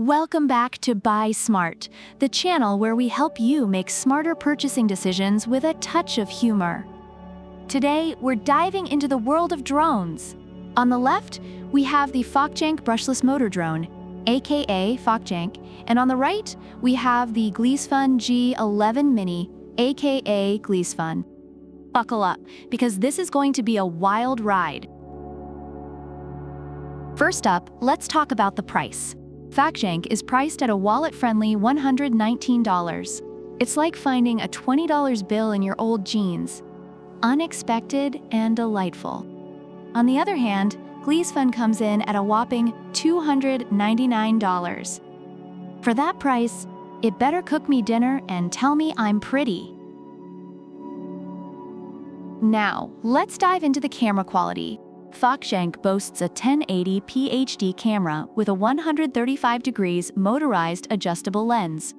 Welcome back to Buy Smart, the channel where we help you make smarter purchasing decisions with a touch of humor. Today, we're diving into the world of drones. On the left, we have the Fokjank brushless motor drone, aka Fokjank, and on the right, we have the Gleesfun G11 Mini, aka Gleesfun. Buckle up, because this is going to be a wild ride. First up, let's talk about the price. Fokjank is priced at a wallet-friendly $119. It's like finding a $20 bill in your old jeans. Unexpected and delightful. On the other hand, Gleesfun comes in at a whopping $299. For that price, it better cook me dinner and tell me I'm pretty. Now, let's dive into the camera quality. Fokjank boasts a 1080p HD camera with a 135 degrees motorized adjustable lens.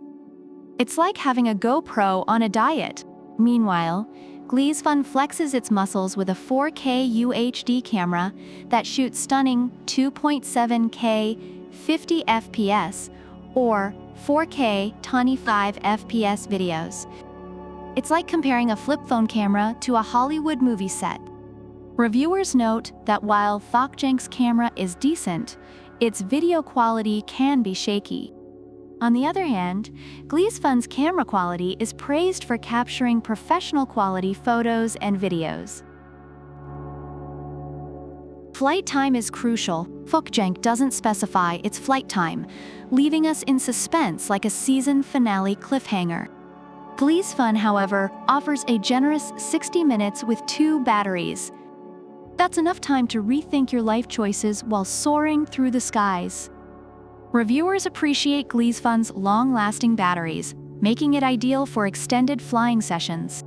It's like having a GoPro on a diet. Meanwhile, Gleesfun flexes its muscles with a 4K UHD camera that shoots stunning 2.7K 50 FPS or 4K 25 FPS videos. It's like comparing a flip phone camera to a Hollywood movie set. Reviewers note that while Fokjank's camera is decent, its video quality can be shaky. On the other hand, Gleesfun's camera quality is praised for capturing professional quality photos and videos. Flight time is crucial. Fokjank doesn't specify its flight time, leaving us in suspense like a season finale cliffhanger. Gleesfun, however, offers a generous 60 minutes with 2 batteries. That's enough time to rethink your life choices while soaring through the skies. Reviewers appreciate Gleesfun's long-lasting batteries, making it ideal for extended flying sessions.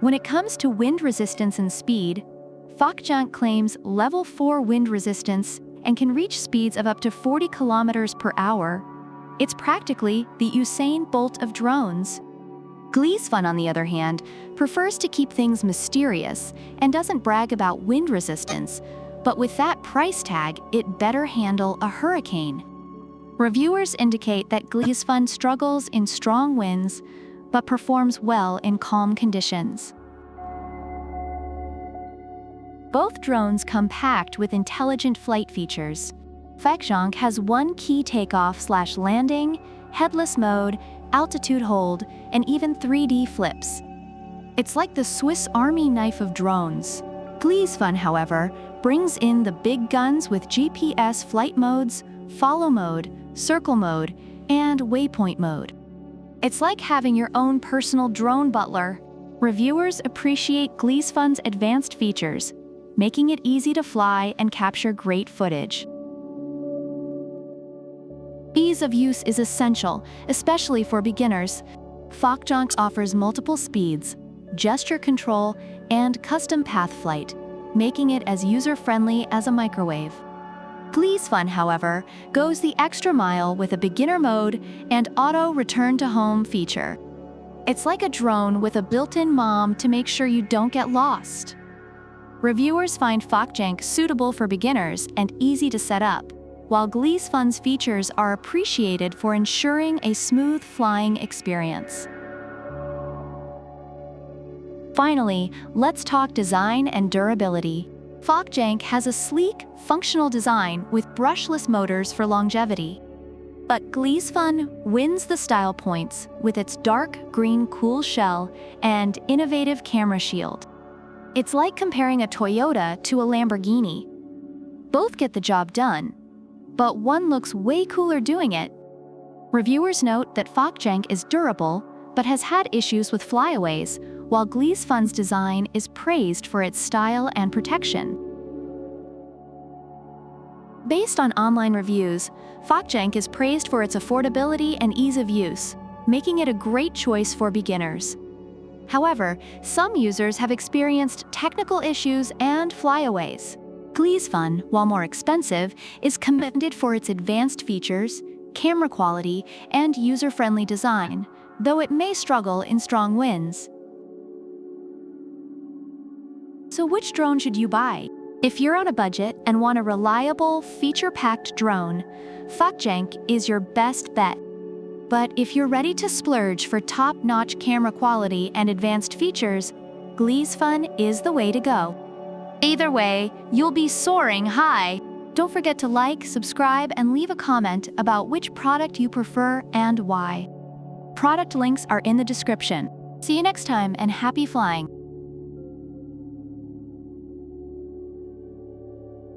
When it comes to wind resistance and speed, Fokjank claims level 4 wind resistance and can reach speeds of up to 40 kilometers per hour. It's practically the Usain Bolt of drones. Gleesfun, on the other hand, prefers to keep things mysterious and doesn't brag about wind resistance, but with that price tag, it better handle a hurricane. Reviewers indicate that Gleesfun struggles in strong winds, but performs well in calm conditions. Both drones come packed with intelligent flight features. Fokjank has one key takeoff/landing, headless mode, altitude hold, and even 3D flips. It's like the Swiss Army knife of drones. Gleesfun, however, brings in the big guns with GPS flight modes, follow mode, circle mode, and waypoint mode. It's like having your own personal drone butler. Reviewers appreciate Gleesfun's advanced features, making it easy to fly and capture great footage. Ease of use is essential, especially for beginners. Fokjank offers multiple speeds, gesture control, and custom path flight, making it as user-friendly as a microwave. Gleesfun, however, goes the extra mile with a beginner mode and auto return to home feature. It's like a drone with a built-in mom to make sure you don't get lost. Reviewers find Fokjank suitable for beginners and easy to set up, while Gleesfun's features are appreciated for ensuring a smooth flying experience. Finally, let's talk design and durability. Fokjank has a sleek, functional design with brushless motors for longevity. But Gleesfun wins the style points with its dark green cool shell and innovative camera shield. It's like comparing a Toyota to a Lamborghini. Both get the job done, but one looks way cooler doing it. Reviewers note that Fokjank is durable, but has had issues with flyaways, while Gleesfun's design is praised for its style and protection. Based on online reviews, Fokjank is praised for its affordability and ease of use, making it a great choice for beginners. However, some users have experienced technical issues and flyaways. Gleesfun, while more expensive, is commended for its advanced features, camera quality, and user-friendly design, though it may struggle in strong winds. So which drone should you buy? If you're on a budget and want a reliable, feature-packed drone, Fokjank is your best bet. But if you're ready to splurge for top-notch camera quality and advanced features, Fun is the way to go. Either way, you'll be soaring high. Don't forget to like, subscribe, and leave a comment about which product you prefer and why. Product links are in the description. See you next time and happy flying!